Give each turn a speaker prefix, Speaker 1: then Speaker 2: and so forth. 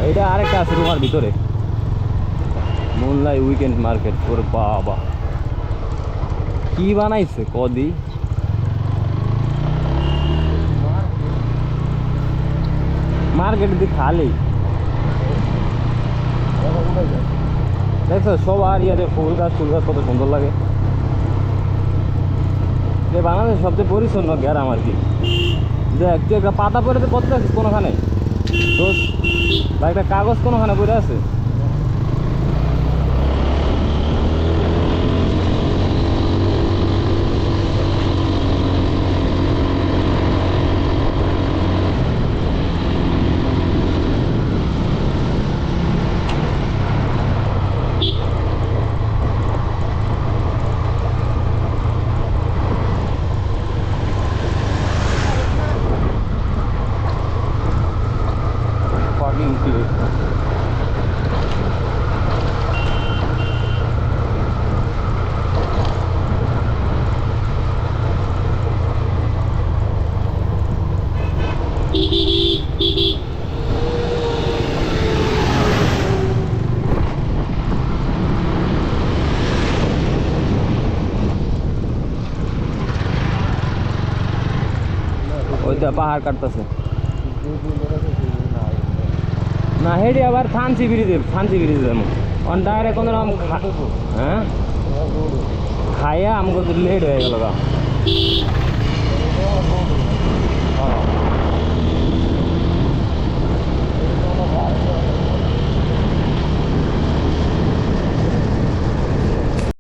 Speaker 1: এটা আরেকটা আছে রুমার ভিতরে, মুনলাই উইকেন্ড মার্কেট। ওর বাবা কি বানাইছে কদি, মার্কেট দিয়ে খালি দেখছো সবার ইয়াতে ফুল গাছ কত সুন্দর লাগে। যে বাংলাদেশ সবচেয়ে পরিচ্ছন্ন গ্রাম আর কি। দেখ তুই একটা পাতা পরে তো পড়তে আছিস কোনোখানে দোষ, বা একটা কাগজ কোনোখানে পড়ে আছে। ওইটা পাহাড় কাটতেছে না, হেডে আবার ফান্সি ব্রিজে যেমন অন ডাইরেক্ট কোনো রকম হ্যাঁ খাইয়া আমাকে লেট হয়ে গেল গা।